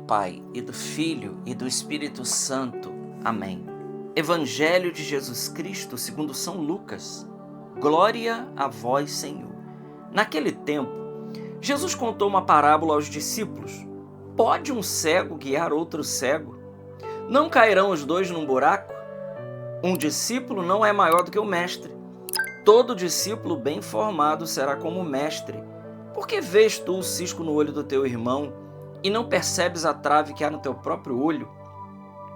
Pai, e do Filho, e do Espírito Santo. Amém. Evangelho de Jesus Cristo segundo São Lucas. Glória a vós, Senhor. Naquele tempo, Jesus contou uma parábola aos discípulos. Pode um cego guiar outro cego? Não cairão os dois num buraco? Um discípulo não é maior do que o mestre. Todo discípulo bem formado será como o mestre. Por que vês tu o cisco no olho do teu irmão e não percebes a trave que há no teu próprio olho?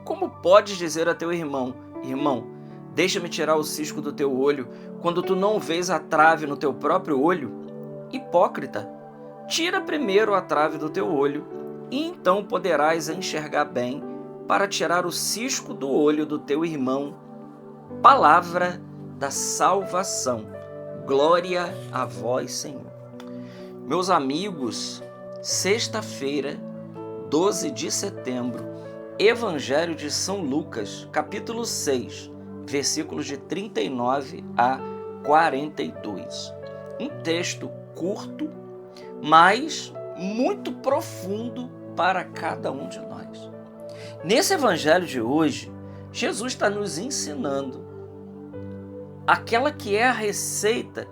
Como podes dizer a teu irmão, irmão, deixa-me tirar o cisco do teu olho, quando tu não vês a trave no teu próprio olho? Hipócrita, tira primeiro a trave do teu olho, e então poderás enxergar bem para tirar o cisco do olho do teu irmão. Palavra da salvação. Glória a vós, Senhor. Meus amigos, sexta-feira, 12 de setembro, Evangelho de São Lucas, capítulo 6, versículos de 39 a 42. Um texto curto, mas muito profundo para cada um de nós. Nesse Evangelho de hoje, Jesus está nos ensinando aquela que é a receita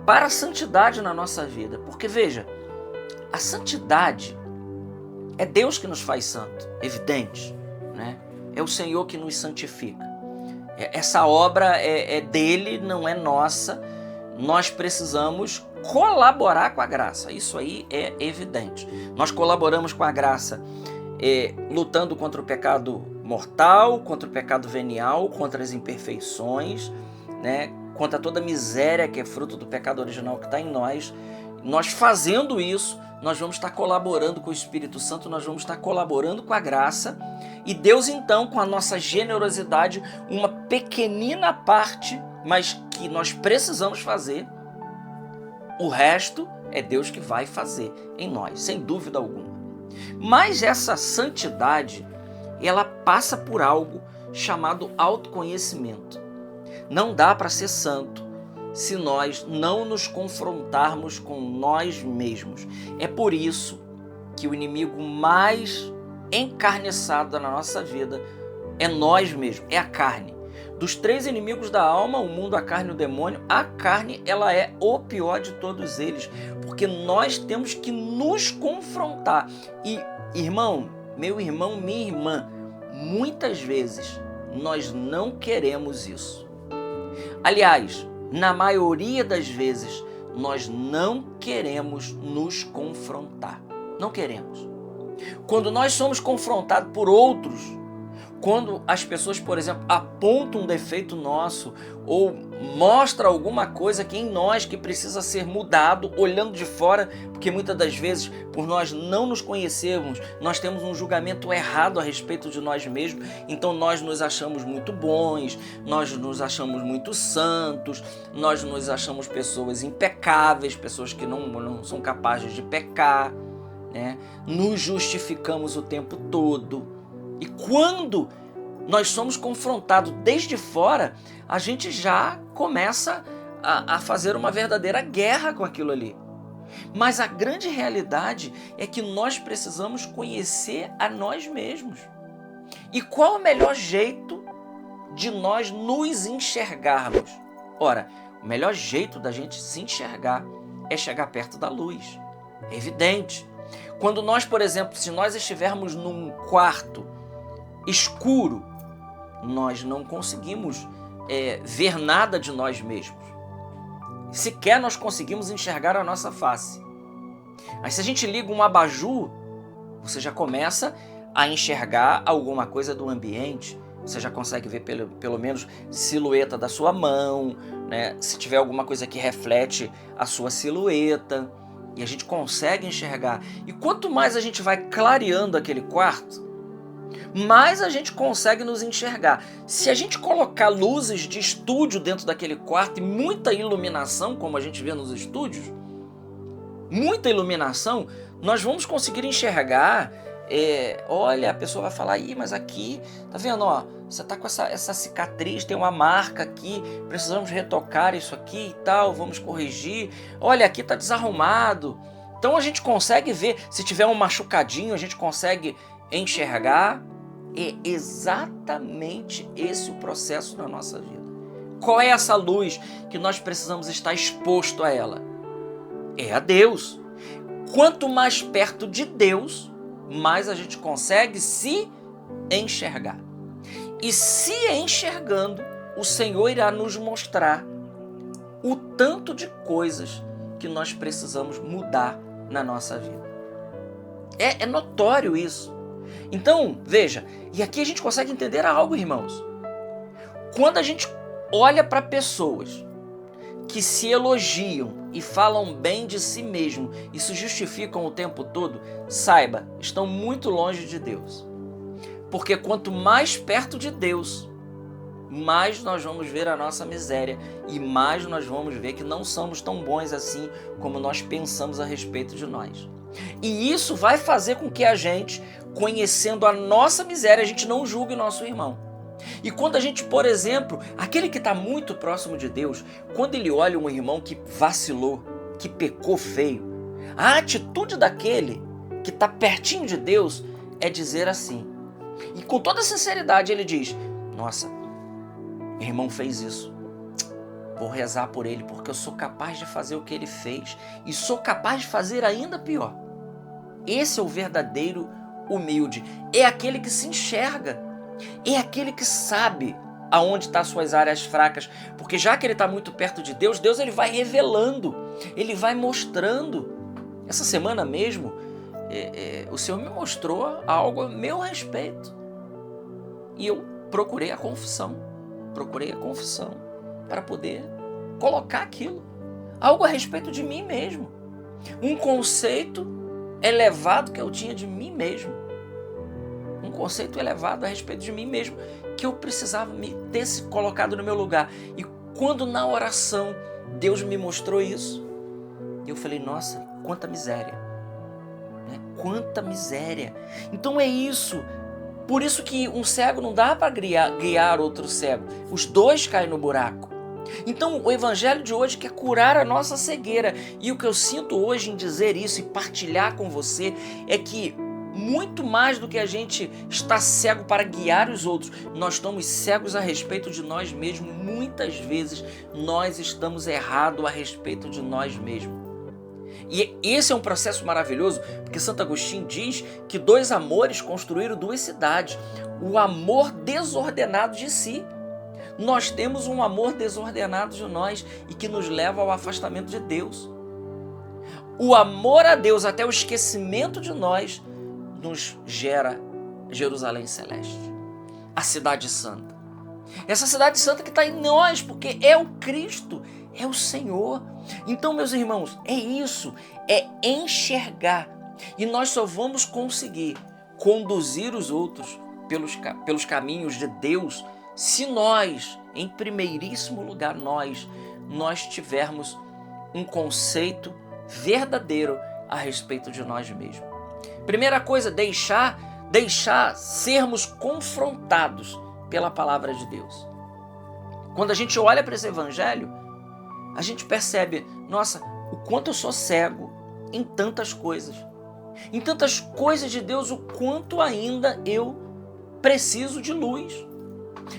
para a santidade na nossa vida. Porque veja, a santidade é Deus que nos faz santo, evidente, né? É o Senhor que nos santifica. Essa obra é dele, não é nossa. Nós precisamos colaborar com a graça. Isso aí é evidente. Nós colaboramos com a graça lutando contra o pecado mortal, contra o pecado venial, contra as imperfeições, né? Contra toda a miséria que é fruto do pecado original que está em nós. Nós fazendo isso, nós vamos estar colaborando com o Espírito Santo, nós vamos estar colaborando com a graça, e Deus então, com a nossa generosidade, uma pequenina parte, mas que nós precisamos fazer, o resto é Deus que vai fazer em nós, sem dúvida alguma. Mas essa santidade, ela passa por algo chamado autoconhecimento. Não dá para ser santo se nós não nos confrontarmos com nós mesmos. É por isso que o inimigo mais encarniçado na nossa vida é nós mesmos, é a carne. Dos três inimigos da alma, o mundo, a carne e o demônio, a carne ela é o pior de todos eles, porque nós temos que nos confrontar. E, irmão, meu irmão, minha irmã, muitas vezes nós não queremos isso. Aliás, na maioria das vezes, nós não queremos nos confrontar. Não queremos. Quando nós somos confrontados por outros, quando as pessoas, por exemplo, apontam um defeito nosso ou mostram alguma coisa que em nós que precisa ser mudado, olhando de fora, porque muitas das vezes, por nós não nos conhecermos, nós temos um julgamento errado a respeito de nós mesmos, então nós nos achamos muito bons, nós nos achamos muito santos, nós nos achamos pessoas impecáveis, pessoas que não são capazes de pecar, né? Nos justificamos o tempo todo. E quando nós somos confrontados desde fora, a gente já começa a fazer uma verdadeira guerra com aquilo ali. Mas a grande realidade é que nós precisamos conhecer a nós mesmos. E qual o melhor jeito de nós nos enxergarmos? Ora, o melhor jeito da gente se enxergar é chegar perto da luz. É evidente. Quando nós, por exemplo, se nós estivermos num quarto escuro, nós não conseguimos ver nada de nós mesmos. Sequer nós conseguimos enxergar a nossa face. Mas se a gente liga um abajur, você já começa a enxergar alguma coisa do ambiente. Você já consegue ver pelo menos silhueta da sua mão, né? Se tiver alguma coisa que reflete a sua silhueta, e a gente consegue enxergar. E quanto mais a gente vai clareando aquele quarto, mais a gente consegue nos enxergar. Se a gente colocar luzes de estúdio dentro daquele quarto e muita iluminação, como a gente vê nos estúdios, muita iluminação, nós vamos conseguir enxergar. Olha, a pessoa vai falar, mas aqui, tá vendo, ó, você tá com essa cicatriz, tem uma marca aqui, precisamos retocar isso aqui e tal, vamos corrigir. Olha, aqui tá desarrumado, Então a gente consegue ver, se tiver um machucadinho, a gente consegue enxergar. É exatamente esse o processo na nossa vida. Qual é essa luz que nós precisamos estar exposto a ela? É a Deus. Quanto mais perto de Deus, mais a gente consegue se enxergar. E se enxergando, o Senhor irá nos mostrar o tanto de coisas que nós precisamos mudar na nossa vida. É notório isso. Então, veja, e aqui a gente consegue entender algo, irmãos. Quando a gente olha para pessoas que se elogiam e falam bem de si mesmo e se justificam o tempo todo, saiba, estão muito longe de Deus. Porque quanto mais perto de Deus, mais nós vamos ver a nossa miséria e mais nós vamos ver que não somos tão bons assim como nós pensamos a respeito de nós. E isso vai fazer com que a gente, conhecendo a nossa miséria, a gente não julgue o nosso irmão. E quando a gente, por exemplo, aquele que está muito próximo de Deus, quando ele olha um irmão que vacilou, que pecou feio, a atitude daquele que está pertinho de Deus é dizer assim. E com toda sinceridade ele diz, nossa, meu irmão fez isso. Vou rezar por ele, porque eu sou capaz de fazer o que ele fez e sou capaz de fazer ainda pior. Esse é o verdadeiro humilde. É aquele que se enxerga. É aquele que sabe aonde estão as suas áreas fracas. Porque já que ele está muito perto de Deus, Deus ele vai revelando, ele vai mostrando. Essa semana mesmo, o Senhor me mostrou algo a meu respeito. E eu procurei a confissão para poder colocar aquilo. Algo a respeito de mim mesmo. Um conceito elevado que eu tinha de mim mesmo. Um conceito elevado a respeito de mim mesmo, que eu precisava me ter se colocado no meu lugar. E quando na oração Deus me mostrou isso, eu falei, nossa, quanta miséria. Quanta miséria. Então é isso. Por isso que um cego não dá para guiar outro cego. Os dois caem no buraco. Então o evangelho de hoje quer curar a nossa cegueira. E o que eu sinto hoje em dizer isso e partilhar com você é que muito mais do que a gente está cego para guiar os outros, nós estamos cegos a respeito de nós mesmos. Muitas vezes nós estamos errados a respeito de nós mesmos. E esse é um processo maravilhoso, porque Santo Agostinho diz que dois amores construíram duas cidades. O amor desordenado de si. Nós temos um amor desordenado de nós e que nos leva ao afastamento de Deus. O amor a Deus até o esquecimento de nós nos gera Jerusalém Celeste, a cidade santa. Essa cidade santa que está em nós, porque é o Cristo, é o Senhor. Então, meus irmãos, é isso, é enxergar. E nós só vamos conseguir conduzir os outros pelos caminhos de Deus se nós, em primeiríssimo lugar, nós tivermos um conceito verdadeiro a respeito de nós mesmos. Primeira coisa, deixar sermos confrontados pela palavra de Deus. Quando a gente olha para esse evangelho, a gente percebe, nossa, o quanto eu sou cego em tantas coisas de Deus, o quanto ainda eu preciso de luz,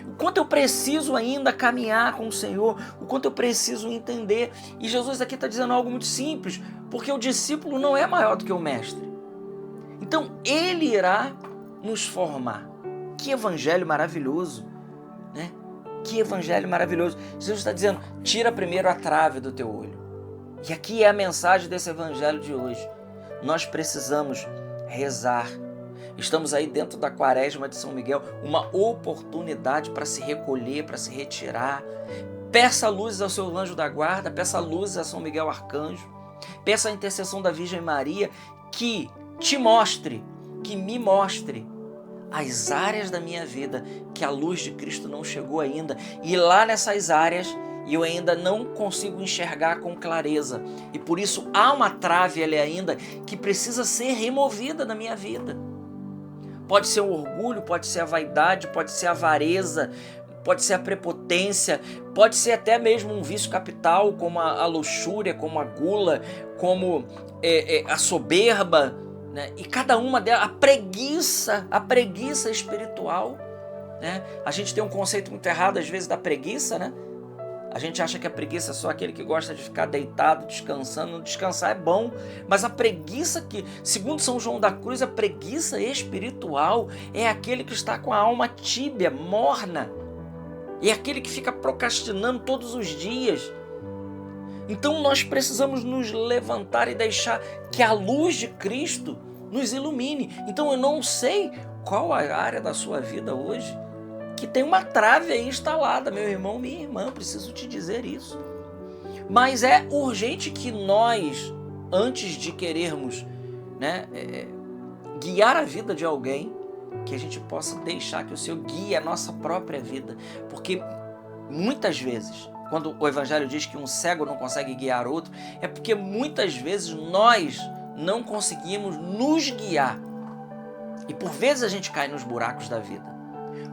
o quanto eu preciso ainda caminhar com o Senhor, o quanto eu preciso entender. E Jesus aqui está dizendo algo muito simples, porque o discípulo não é maior do que o mestre. Então ele irá nos formar. Que evangelho maravilhoso, né? Que evangelho maravilhoso. Jesus está dizendo, tira primeiro a trave do teu olho. E aqui é a mensagem desse evangelho de hoje. Nós precisamos rezar. Estamos aí dentro da quaresma de São Miguel, uma oportunidade para se recolher, para se retirar. Peça luzes ao seu anjo da guarda, peça luzes a São Miguel Arcanjo, peça a intercessão da Virgem Maria que te mostre, que me mostre as áreas da minha vida que a luz de Cristo não chegou ainda. E lá nessas áreas eu ainda não consigo enxergar com clareza. E por isso há uma trave ali ainda que precisa ser removida da minha vida. Pode ser o orgulho, pode ser a vaidade, pode ser a avareza, pode ser a prepotência, pode ser até mesmo um vício capital, como a luxúria, como a gula, como a soberba, né? E cada uma delas, a preguiça espiritual, né? A gente tem um conceito muito errado às vezes da preguiça, né? A gente acha que a preguiça é só aquele que gosta de ficar deitado, descansando. Descansar é bom, mas a preguiça que, segundo São João da Cruz, a preguiça espiritual é aquele que está com a alma tíbia, morna. É aquele que fica procrastinando todos os dias. Então nós precisamos nos levantar e deixar que a luz de Cristo nos ilumine. Então eu não sei qual a área da sua vida hoje que tem uma trave aí instalada, meu irmão, minha irmã, preciso te dizer isso. Mas é urgente que nós, antes de querermos, né, guiar a vida de alguém, que a gente possa deixar que o Senhor guie a nossa própria vida. Porque muitas vezes, quando o Evangelho diz que um cego não consegue guiar outro, é porque muitas vezes nós não conseguimos nos guiar. E por vezes a gente cai nos buracos da vida.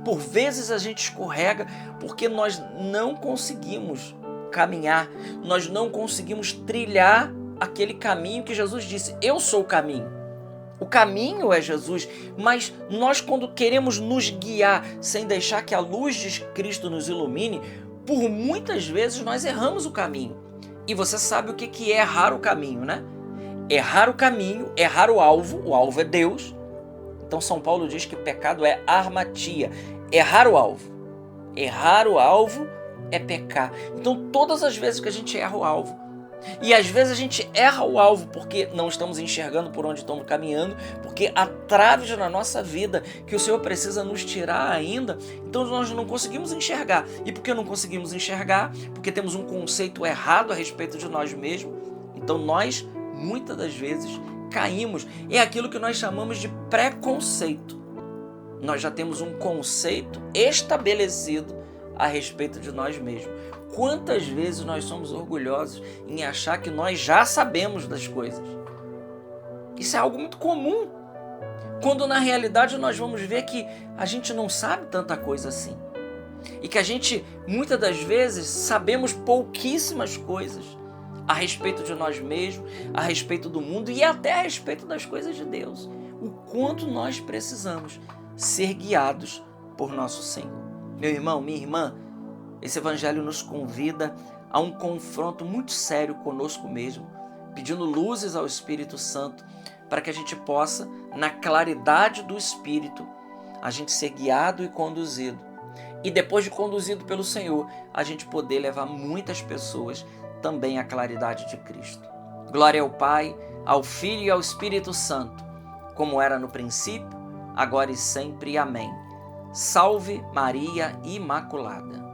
Por vezes a gente escorrega porque nós não conseguimos caminhar, nós não conseguimos trilhar aquele caminho que Jesus disse, eu sou o caminho. O caminho é Jesus, mas nós quando queremos nos guiar sem deixar que a luz de Cristo nos ilumine, por muitas vezes nós erramos o caminho. E você sabe o que é errar o caminho, né? Errar o caminho, errar o alvo é Deus. Então São Paulo diz que pecado é armatia, errar o alvo. Errar o alvo é pecar. Então todas as vezes que a gente erra o alvo, e às vezes a gente erra o alvo porque não estamos enxergando por onde estamos caminhando, porque há traves na nossa vida que o Senhor precisa nos tirar ainda, então nós não conseguimos enxergar. E por que não conseguimos enxergar? Porque temos um conceito errado a respeito de nós mesmos. Então nós, muitas das vezes, caímos. É aquilo que nós chamamos de preconceito. Nós já temos um conceito estabelecido a respeito de nós mesmos. Quantas vezes nós somos orgulhosos em achar que nós já sabemos das coisas? Isso é algo muito comum, quando na realidade nós vamos ver que a gente não sabe tanta coisa assim. E que a gente, muitas das vezes, sabemos pouquíssimas coisas a respeito de nós mesmos, a respeito do mundo e até a respeito das coisas de Deus. O quanto nós precisamos ser guiados por nosso Senhor. Meu irmão, minha irmã, esse Evangelho nos convida a um confronto muito sério conosco mesmo, pedindo luzes ao Espírito Santo para que a gente possa, na claridade do Espírito, a gente ser guiado e conduzido. E depois de conduzido pelo Senhor, a gente poder levar muitas pessoas também à claridade de Cristo. Glória ao Pai, ao Filho e ao Espírito Santo, como era no princípio, agora e sempre. Amém. Salve Maria Imaculada.